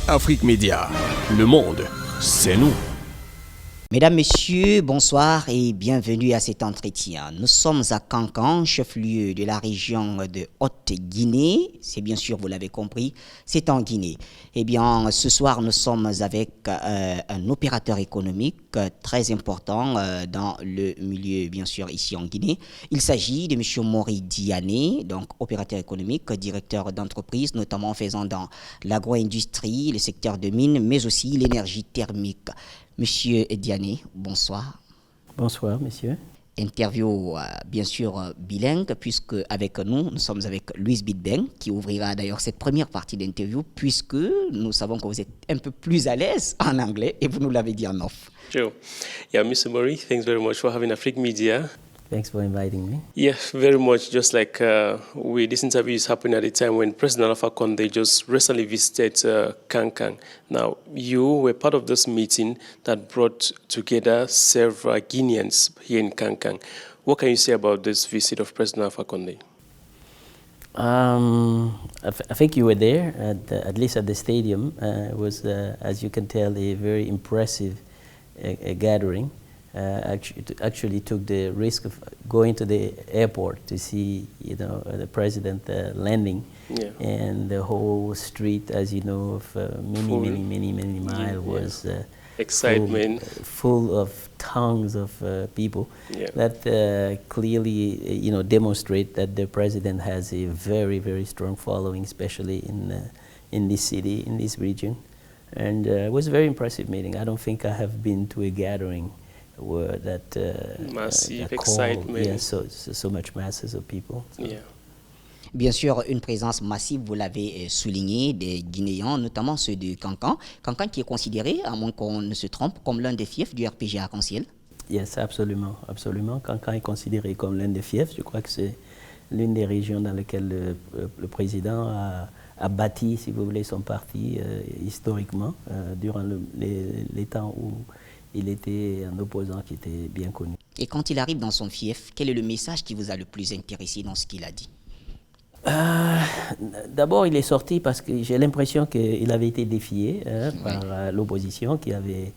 Afrique Média, le monde, c'est nous. Mesdames, Messieurs, bonsoir et bienvenue à cet entretien. Nous sommes à Kankan, chef-lieu de la région de Haute-Guinée. C'est bien sûr, vous l'avez compris, c'est en Guinée. Eh bien, ce soir, nous sommes avec un opérateur économique très important dans le milieu, bien sûr, ici en Guinée. Il s'agit de M. Mori Diané, donc opérateur économique, directeur d'entreprise, notamment faisant dans l'agro-industrie, le secteur de mines, mais aussi l'énergie thermique. Monsieur Diané, bonsoir. Bonsoir, monsieur. Interview, bien sûr, bilingue, puisque avec nous sommes avec Louise Bidben, qui ouvrira d'ailleurs cette première partie d'interview, puisque nous savons que vous êtes un peu plus à l'aise en anglais, et vous nous l'avez dit en off. Sure. Yeah, Mr. Mori, thanks very much for having Afrique Media. Thanks for inviting me. Yeah, very much. Just like this interview is happening at a time when President Alpha Conde just recently visited Kankan. Now, you were part of this meeting that brought together several Guineans here in Kankan. What can you say about this visit of President Alpha Conde? I think you were there, at least at the stadium. It was, as you can tell, a very impressive gathering. Actually took the risk of going to the airport to see, the president landing, and the whole street, as you know, of many miles was excitement, full of tongues of people. That clearly, demonstrate that the president has a very, very strong following, especially in this city, in this region, and it was a very impressive meeting. I don't think I have been to a gathering were that massive excitement. Yeah, so much masses of people. So. Yeah. Bien sûr, une présence massive, vous l'avez souligné, des Guinéens, notamment ceux de Kankan. Kankan qui est considéré, à moins qu'on ne se trompe, comme l'un des fiefs du RPG Arc-en-Ciel. Yes, absolument. Kankan est considéré comme l'un des fiefs. Je crois que c'est l'une des régions dans lesquelles le président a bâti, si vous voulez, son parti historiquement, durant les temps où il était un opposant qui était bien connu. Et quand il arrive dans son fief, quel est le message qui vous a le plus intéressé dans ce qu'il a dit? D'abord, il est sorti parce que j'ai l'impression qu'il avait été défié par l'opposition qui avait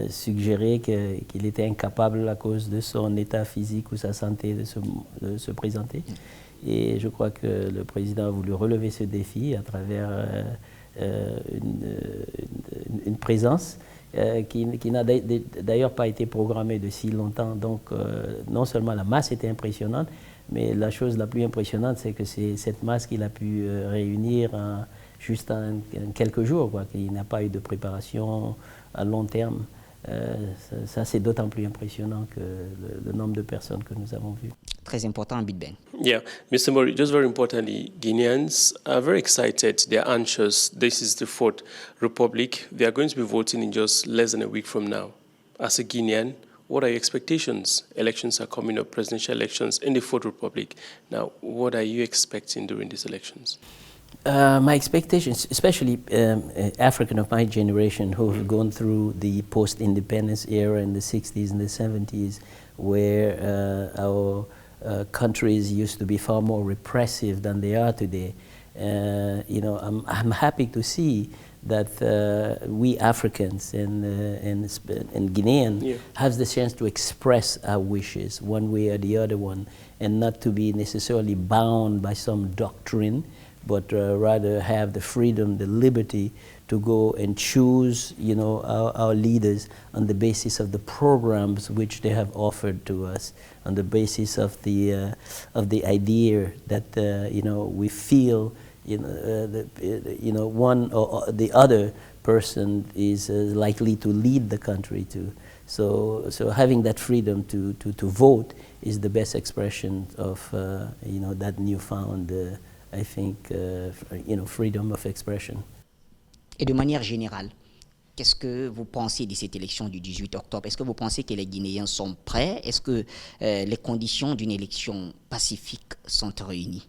suggéré qu'il était incapable à cause de son état physique ou sa santé de se présenter. Et je crois que le président a voulu relever ce défi à travers une présence qui n'a d'ailleurs pas été programmée de si longtemps. Donc non seulement la masse était impressionnante, mais la chose la plus impressionnante, c'est que c'est cette masse qu'il a pu réunir juste en quelques jours, quoi, qu'il n'a pas eu de préparation à long terme. Ça c'est d'autant plus impressionnant que le nombre de personnes que nous avons vues. Très important, Bidben. Yeah, Mr. Mori, just very importantly, Guineans are very excited. They're anxious. This is the Fourth Republic. They are going to be voting in just less than a week from now. As a Guinean, what are your expectations? Elections are coming up, presidential elections in the Fourth Republic. Now, what are you expecting during these elections? My expectations, especially African of my generation who have gone through the post-independence era in the 60s and the 70s, where our countries used to be far more repressive than they are today. I'm happy to see that we Africans and Guinean have the chance to express our wishes one way or the other one, and not to be necessarily bound by some doctrine, but rather have the freedom, the liberty to go and choose, our leaders on the basis of the programs which they have offered to us, on the basis of the idea that we feel, one or the other person is likely to lead the country to. So having that freedom to vote is the best expression of that newfound. I think, freedom of expression. Et de manière générale, qu'est-ce que vous pensez de cette élection du 18 octobre? Est-ce que vous pensez que les Guinéens sont prêts? Est-ce que les conditions d'une élection pacifique sont réunies?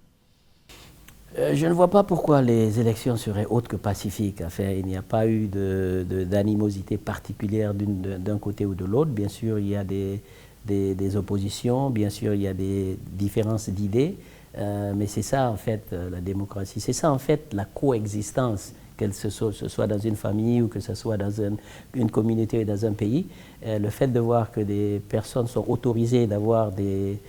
Je ne vois pas pourquoi les élections seraient autres que pacifiques. Enfin, il n'y a pas eu d'animosité particulière d'un côté ou de l'autre. Bien sûr, il y a des oppositions, bien sûr, il y a des différences d'idées. Mais c'est ça, en fait, la démocratie. C'est ça, en fait, la coexistence que ce soit dans une famille ou que ce soit dans une communauté ou dans un pays. Le fait de voir que des personnes sont autorisées d'avoir des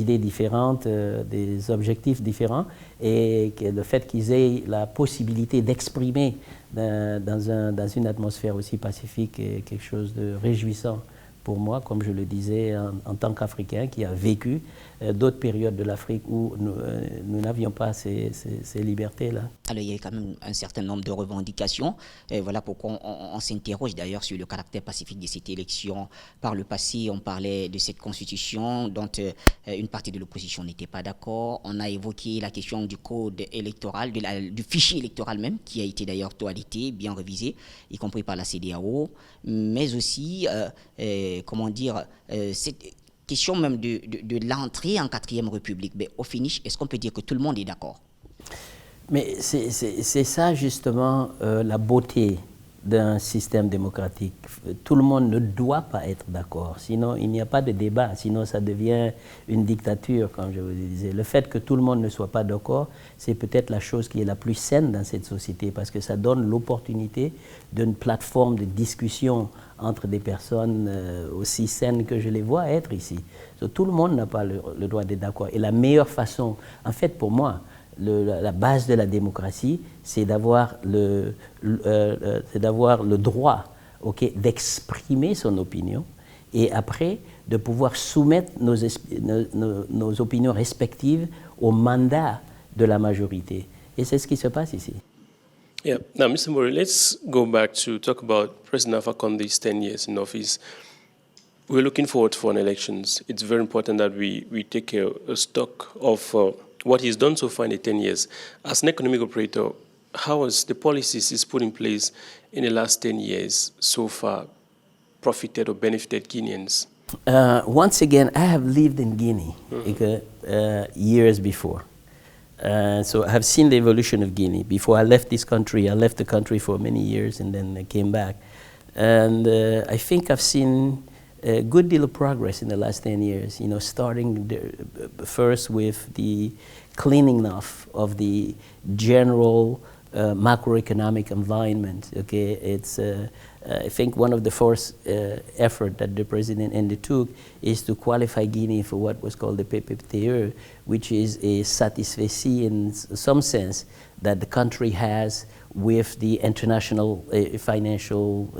idées différentes, des objectifs différents, et que le fait qu'ils aient la possibilité d'exprimer dans une atmosphère aussi pacifique est quelque chose de réjouissant pour moi, comme je le disais, en tant qu'Africain qui a vécu d'autres périodes de l'Afrique où nous n'avions pas ces libertés-là. Alors il y a quand même un certain nombre de revendications. Et voilà pourquoi on s'interroge d'ailleurs sur le caractère pacifique de cette élection. Par le passé, on parlait de cette constitution dont une partie de l'opposition n'était pas d'accord. On a évoqué la question du code électoral, du fichier électoral même, qui a été d'ailleurs toiletté, bien révisé, y compris par la CEDEAO, mais aussi, cette question même de l'entrée en 4e République. Mais au finish, est-ce qu'on peut dire que tout le monde est d'accord? Mais c'est ça justement la beauté d'un système démocratique. Tout le monde ne doit pas être d'accord, sinon il n'y a pas de débat, sinon ça devient une dictature, comme je vous disais. Le fait que tout le monde ne soit pas d'accord, c'est peut-être la chose qui est la plus saine dans cette société, parce que ça donne l'opportunité d'une plateforme de discussion entre des personnes aussi saines que je les vois être ici. So, tout le monde n'a pas le droit d'être d'accord. Et la meilleure façon, en fait pour moi, la base de la démocratie, c'est d'avoir le droit, d'exprimer son opinion, et après de pouvoir soumettre nos opinions respectives au mandat de la majorité. Et c'est ce qui se passe ici. Yeah. Now, Mr. Mori, let's go back to talk about President Alpha Conde's 10 years in office. We're looking forward for an elections. It's very important that we take a stock of what he's done so far in the 10 years. As an economic operator, how has the policies he's put in place in the last 10 years so far profited or benefited Guineans? Once again, I have lived in Guinea years before. So I have seen the evolution of Guinea. Before I left this country, I left the country for many years and then I came back. And I think I've seen a good deal of progress in the last 10 years, starting first with the cleaning off of the general macroeconomic environment. It's I think one of the first effort that the president undertook is to qualify Guinea for what was called the PPTE, which is a satisfaction in some sense that the country has with the international financial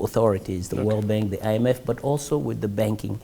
authorities, the World Bank, the IMF, but also with the banking.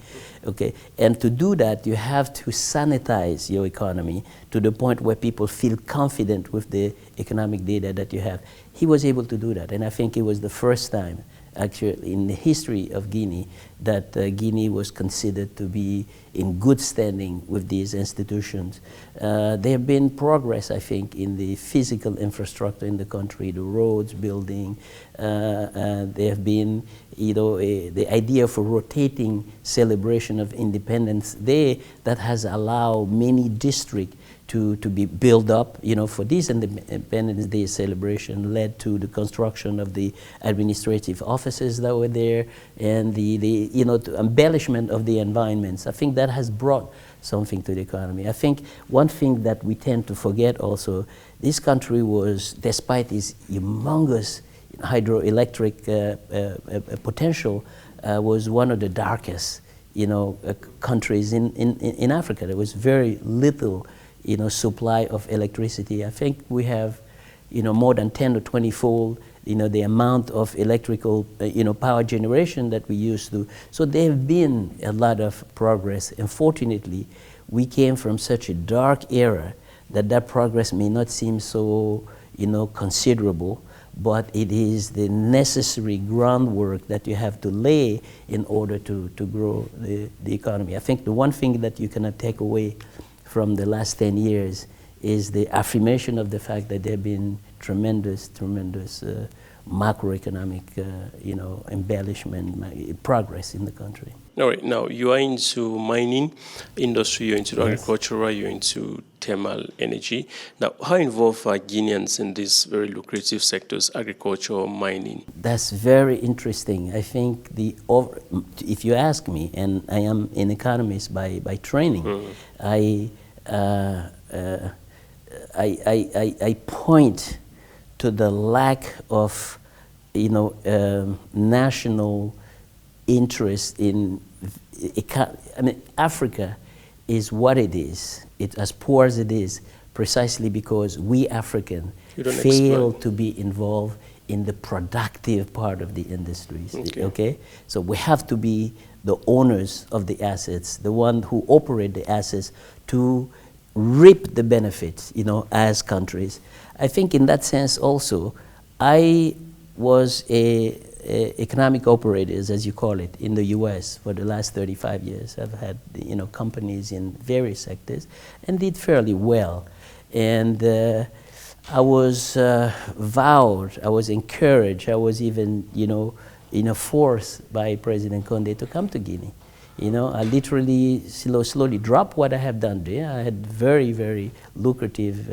And to do that, you have to sanitize your economy to the point where people feel confident with the economic data that you have. He was able to do that, and I think it was the first time actually in the history of Guinea that Guinea was considered to be in good standing with these institutions. There have been progress, I think, in the physical infrastructure in the country, the roads, building. There have been, the idea of a rotating celebration of Independence Day that has allowed many districts to be built up, for this Independence Day celebration led to the construction of the administrative offices that were there and the embellishment of the environments. I think that has brought something to the economy. I think one thing that we tend to forget also, this country was, despite its humongous hydroelectric potential, was one of the darkest, countries in Africa. There was very little supply of electricity. I think we have, more than 10 or 20-fold, the amount of electrical, power generation that we used to. So there have been a lot of progress. Unfortunately, we came from such a dark era that progress may not seem so, considerable, but it is the necessary groundwork that you have to lay in order to grow the economy. I think the one thing that you cannot take away from the last 10 years is the affirmation of the fact that there have been tremendous macroeconomic, embellishment, progress in the country. All right, now you are into mining industry, you're into agricultural, you're into thermal energy. Now, how involved are Guineans in these very lucrative sectors, agriculture, mining? That's very interesting. I think if you ask me, and I am an economist by training, I point to the lack of, national interest in, I mean, Africa is what it is. It's as poor as it is, precisely because we Africans fail to be involved in the productive part of the industries. Okay? So we have to be the owners of the assets, the one who operate the assets to reap the benefits, as countries. I think in that sense also, I was a economic operators, as you call it, in the U.S. for the last 35 years. I've had, companies in various sectors and did fairly well. And I was vowed, I was encouraged, I was even, forced by President Condé to come to Guinea. I literally slowly dropped what I have done there. I had very, very lucrative,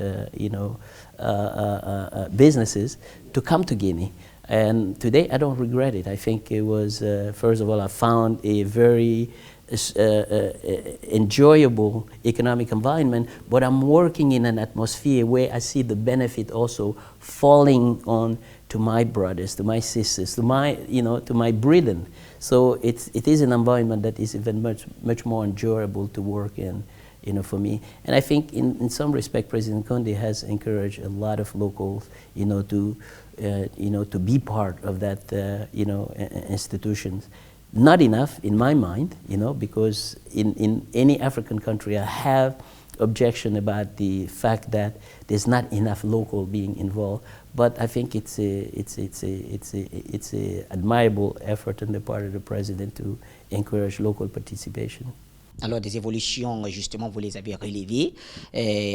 businesses to come to Guinea. And today, I don't regret it. I think it was, first of all, I found a very enjoyable economic environment, but I'm working in an atmosphere where I see the benefit also falling on to my brothers, to my sisters, to my, to my brethren. So it is an environment that is even much more enjoyable to work in, for me. And I think in some respect, President Condé has encouraged a lot of locals, to be part of that, institutions. Not enough, in my mind, because in any African country, I have objection about the fact that there's not enough local being involved. But I think it's a admirable effort on the part of the president to encourage local participation. Alors, des évolutions, justement, vous les avez relevées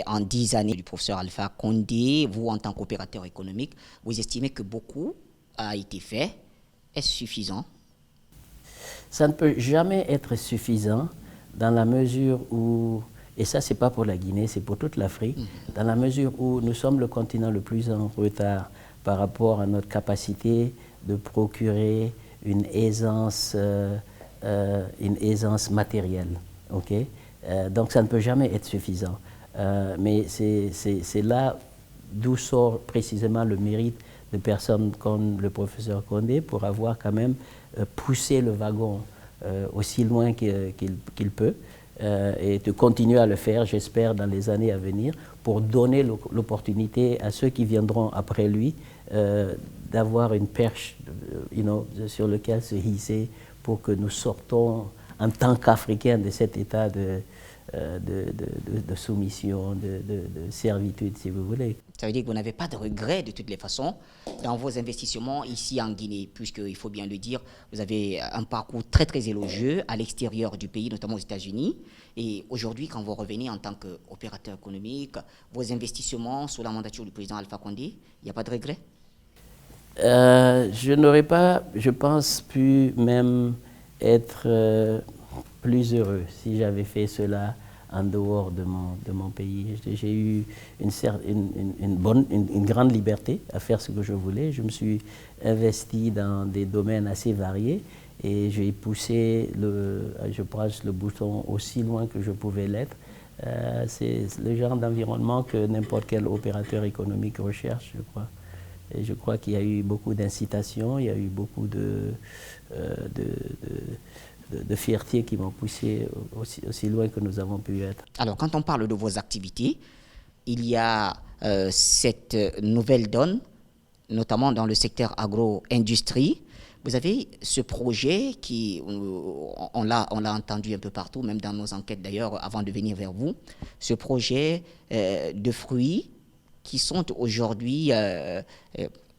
en 10 années du professeur Alpha Condé. Vous, en tant qu'opérateur économique, vous estimez que beaucoup a été fait. Est-ce suffisant? Ça ne peut jamais être suffisant dans la mesure où, et ça c'est pas pour la Guinée, c'est pour toute l'Afrique, dans la mesure où nous sommes le continent le plus en retard par rapport à notre capacité de procurer une aisance matérielle. Okay? Donc ça ne peut jamais être suffisant. Mais c'est là d'où sort précisément le mérite de personnes comme le professeur Condé pour avoir quand même poussé le wagon aussi loin qu'il peut et de continuer à le faire, j'espère, dans les années à venir, pour donner l'opportunité à ceux qui viendront après lui d'avoir une perche sur laquelle se hisser pour que nous sortons en tant qu'Africains de cet état de soumission, de servitude, si vous voulez. Ça veut dire que vous n'avez pas de regrets de toutes les façons dans vos investissements ici en Guinée, puisqu'il faut bien le dire, vous avez un parcours très très élogieux à l'extérieur du pays, notamment aux États-Unis. Et aujourd'hui, quand vous revenez en tant qu'opérateur économique, vos investissements sous la mandature du président Alpha Condé, il n'y a pas de regrets? Je n'aurais pas, je pense, pu même être plus heureux si j'avais fait cela en dehors de mon pays. J'ai eu une grande liberté à faire ce que je voulais. Je me suis investi dans des domaines assez variés et j'ai poussé, je pense, le bouton aussi loin que je pouvais l'être. C'est le genre d'environnement que n'importe quel opérateur économique recherche, je crois. Et je crois qu'il y a eu beaucoup d'incitation, il y a eu beaucoup de fierté qui m'ont poussé aussi loin que nous avons pu être. Alors, quand on parle de vos activités, il y a cette nouvelle donne, notamment dans le secteur agro-industrie. Vous avez ce projet qui, on l'a entendu un peu partout, même dans nos enquêtes d'ailleurs, avant de venir vers vous, ce projet de fruits qui sont aujourd'hui,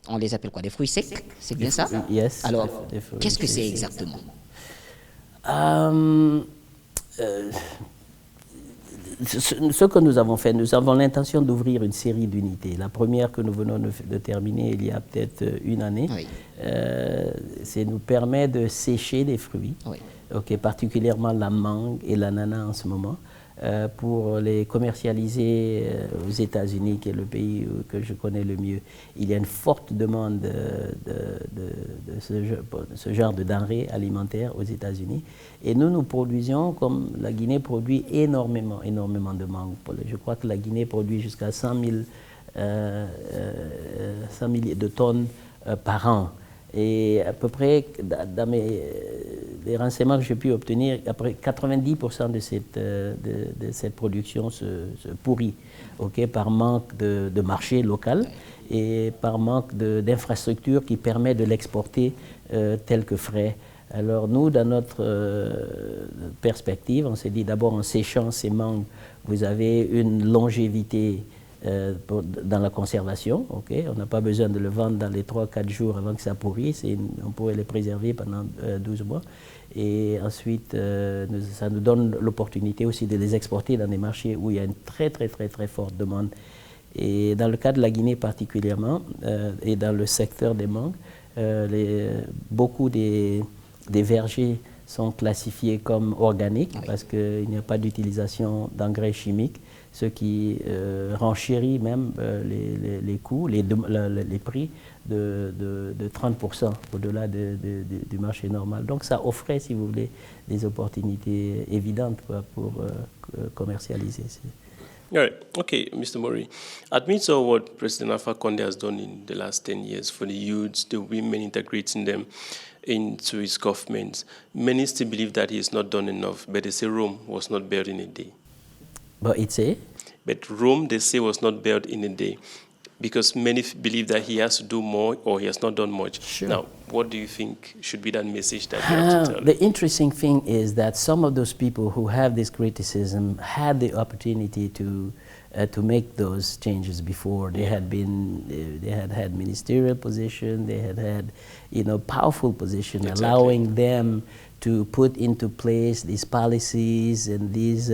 on les appelle quoi, des fruits secs, c'est bien ça? Yes. Alors, qu'est-ce que c'est exactement? Ce que nous avons fait, nous avons l'intention d'ouvrir une série d'unités. La première que nous venons de terminer il y a peut-être une année, Oui. C'est nous permet de sécher des fruits, Oui. okay, particulièrement la mangue et l'ananas en ce moment, pour les commercialiser aux États-Unis, qui est le pays que je connais le mieux. Il y a une forte demande de ce genre de denrées alimentaires aux États-Unis. Et nous produisons, comme la Guinée produit énormément de mangue. Je crois que la Guinée produit jusqu'à 100 000 100 000 de tonnes par an. Et à peu près, dans les renseignements que j'ai pu obtenir, après 90% de cette production se pourrit, par manque de marché local et par manque d'infrastructures qui permettent de l'exporter tel que frais. Alors nous, dans notre perspective, on s'est dit d'abord en séchant ces mangues, vous avez une longévité dans la conservation. On n'a pas besoin de le vendre dans les 3-4 jours avant que ça pourrisse. On pourrait les préserver pendant 12 mois. Et ensuite, ça nous donne l'opportunité aussi de les exporter dans des marchés où il y a une très forte demande. Et dans le cas de la Guinée particulièrement, et dans le secteur des mangues, beaucoup des vergers sont classifiés comme organiques parce qu'il n'y a pas d'utilisation d'engrais chimiques, ce qui renchérit même les coûts, les prix de 30% au-delà du marché normal. Donc ça offrait, si vous voulez, des opportunités évidentes pour commercialiser. All right. Okay, Mr. Mori. Amidst all what President Alpha Conde has done in the last 10 years for the youths, the women, integrating them into his government, many still believe that he has not done enough, but they say Rome was not built in a day. But it's a? But Rome, they say, was not built in a day, because many believe that he has to do more or he has not done much. Sure. Now, what do you think should be that message that you have to tell? The interesting thing is that some of those people who have this criticism had the opportunity to make those changes before. They had been, they had ministerial position, they had powerful position, Exactly. allowing them to put into place these policies and these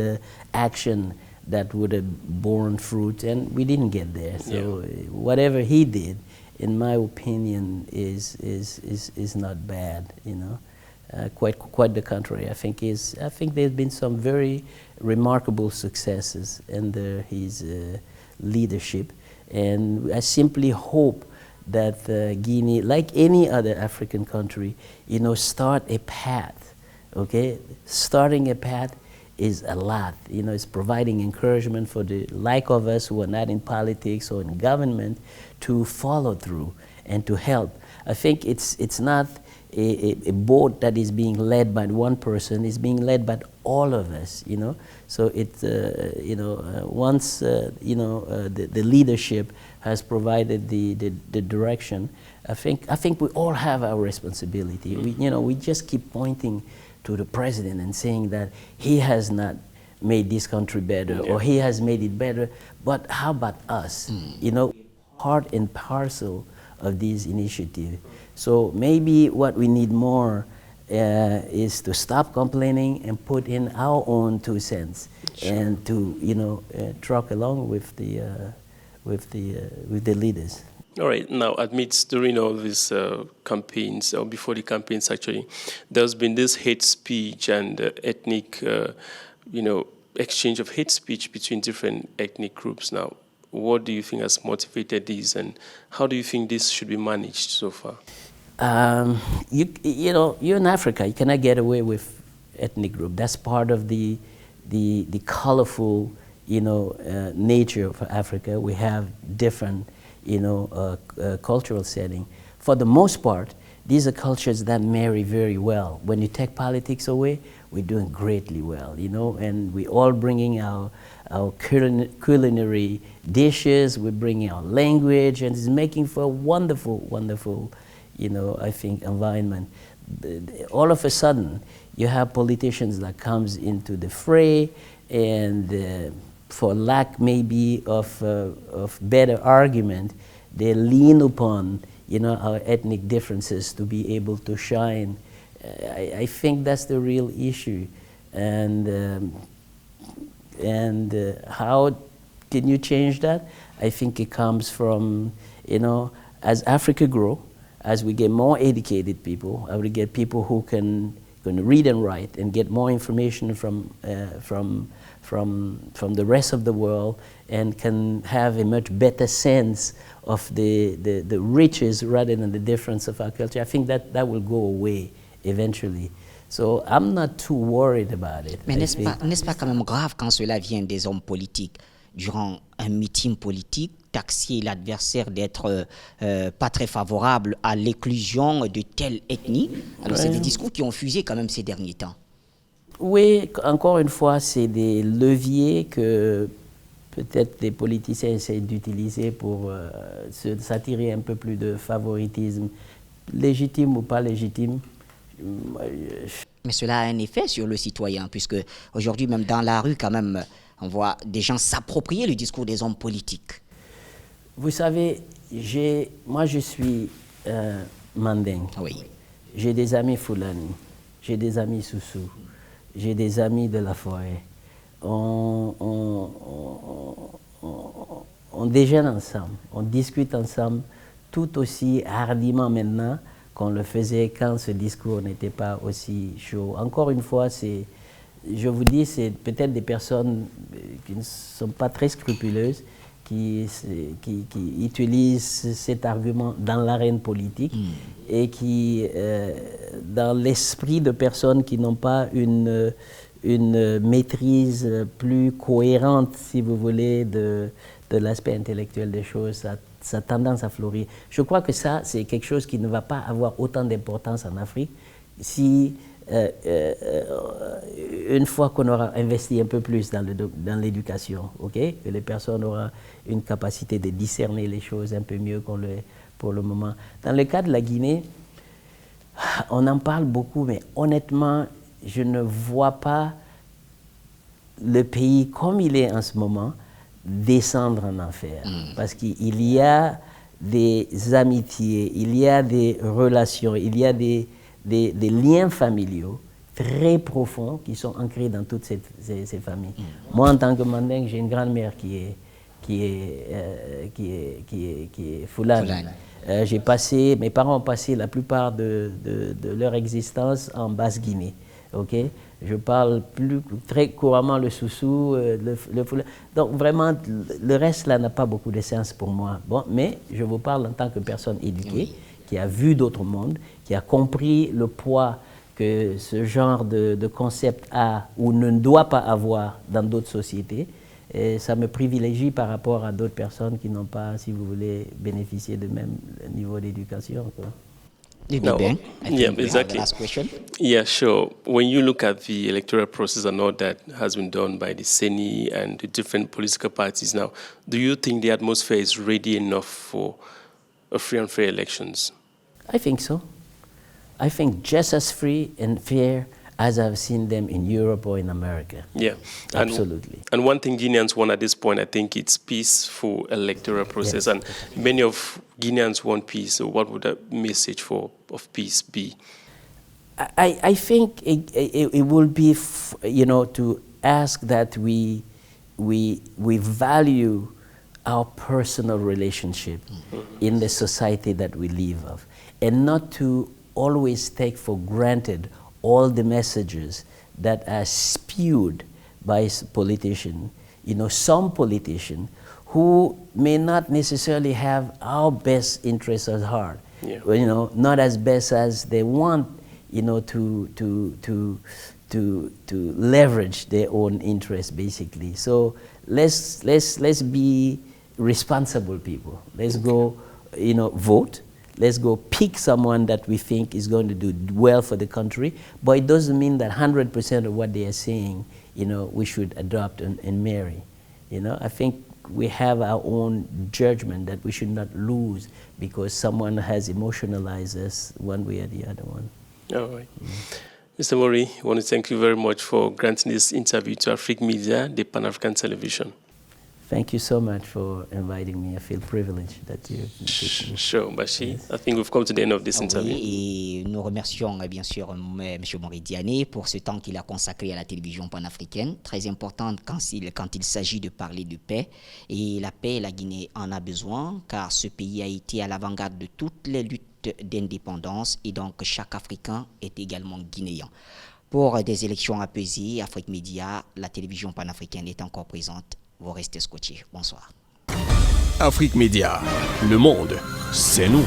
action that would have borne fruit, and we didn't get there. So whatever he did, in my opinion, is not bad. Quite the contrary. I think there's been some very remarkable successes under his leadership, and I simply hope that Guinea, like any other African country, start a path. Starting a path is a lot. It's providing encouragement for the like of us who are not in politics or in government to follow through and to help. I think it's not a boat that is being led by one person, it's being led by all of us, So once the leadership has provided the direction, I think we all have our responsibility. We just keep pointing to the president and saying that he has not made this country better or he has made it better, but how about us? Part and parcel of this initiative. So maybe what we need more is to stop complaining and put in our own 2 cents, and to truck along with the leaders. All right. Now, amidst during all these campaigns, or before the campaigns actually, there's been this hate speech and ethnic, exchange of hate speech between different ethnic groups. Now, what do you think has motivated these, and how do you think this should be managed so far? You're in Africa. You cannot get away with ethnic group. That's part of the colorful, nature of Africa. We have different, cultural setting. For the most part, these are cultures that marry very well. When you take politics away, we're doing greatly well, and we're all bringing our culinary dishes, we're bringing our language, and it's making for a wonderful, wonderful, I think, environment. All of a sudden, you have politicians that comes into the fray, and for lack maybe of better argument, they lean upon our ethnic differences to be able to shine. I think that's the real issue, and how can you change that? I think it comes from as Africa grow, as we get more educated people, as we get people who can read and write and get more information from the rest of the world, and can have a much better sense of the riches rather than the difference of our culture. I think that will go away eventually. So I'm not too worried about it. Mais n'est-ce pas quand même grave quand cela vient des hommes politiques durant un meeting politique, taxer l'adversaire d'être pas très favorable à l'éclusion de telle ethnie. Alors, c'est des discours qui ont fusé quand même ces derniers temps. Oui, encore une fois, c'est des leviers que peut-être des politiciens essaient d'utiliser pour s'attirer un peu plus de favoritisme, légitime ou pas légitime. Mais cela a un effet sur le citoyen, puisque aujourd'hui, même dans la rue, quand même, on voit des gens s'approprier le discours des hommes politiques. Vous savez, moi je suis mandingue. Oui. J'ai des amis Fulani, j'ai des amis Soussou, j'ai des amis de la forêt. On déjeune ensemble, on discute ensemble tout aussi hardiment maintenant qu'on le faisait quand ce discours n'était pas aussi chaud. Encore une fois, je vous dis, c'est peut-être des personnes qui ne sont pas très scrupuleuses, qui utilisent cet argument dans l'arène politique et qui, dans l'esprit de personnes qui n'ont pas une maîtrise plus cohérente, si vous voulez, de l'aspect intellectuel des choses, ça a tendance à fleurir. Je crois que ça, c'est quelque chose qui ne va pas avoir autant d'importance en Afrique si, une fois qu'on aura investi un peu plus dans l'éducation, okay, que les personnes auront une capacité de discerner les choses un peu mieux pour le moment. Dans le cas de la Guinée, on en parle beaucoup, mais honnêtement, je ne vois pas le pays comme il est en ce moment descendre en enfer. Parce qu'il y a des amitiés, il y a des relations, il y a des liens familiaux très profonds qui sont ancrés dans toutes ces familles. Moi, en tant que mandingue, j'ai une grand-mère qui est Fulani. Mes parents ont passé la plupart de leur existence en Basse-Guinée. Okay? Je parle très couramment le Soussou, le Fulani. Donc vraiment, le reste là n'a pas beaucoup de sens pour moi. Bon, mais je vous parle en tant que personne éduquée, qui a vu d'autres mondes, qui a compris le poids que ce genre de concept a ou ne doit pas avoir dans d'autres sociétés. Et ça me privilégie par rapport à d'autres personnes qui n'ont pas, si vous voulez, bénéficié du même niveau d'éducation. No, yeah, exactly. Last question. Yeah, sure. When you look at the electoral process and all that has been done by the CENI and the different political parties now, do you think the atmosphere is ready enough for a free and fair elections? I think so. I think just as free and fair as I've seen them in Europe or in America. Yeah. Absolutely. And one thing Guineans want at this point, I think it's peaceful electoral process. Yes. And many of Guineans want peace. So what would that message of peace be? I think it will be, to ask that we value our personal relationship in the society that we live of, and not to always take for granted all the messages that are spewed by politicians. Some politicians who may not necessarily have our best interests at heart. Yeah. Not as best as they want, to leverage their own interests, basically. So let's be responsible people. Let's go, vote. Let's go pick someone that we think is going to do well for the country. But it doesn't mean that 100% of what they are saying, we should adopt and marry. I think we have our own judgment that we should not lose because someone has emotionalized us one way or the other one. All right. Mr. Mori, I want to thank you very much for granting this interview to Afrique Media, the Pan-African Television. Thank you so much for inviting me. I feel privileged that you. Sure, Bashi. Yes. I think we've come to the end of this interview. Oui, et nous remercions bien sûr M. Mori Diané pour ce temps qu'il a consacré à la télévision panafricaine, très importante quand il s'agit de parler de paix. Et la paix, la Guinée en a besoin, car ce pays a été à l'avant-garde de toutes les luttes d'indépendance, et donc chaque Africain est également guinéen. Pour des élections apaisées, Afrique Média, la télévision panafricaine est encore présente. Vous restez scotchés. Bonsoir. Afrique Média, le monde, c'est nous.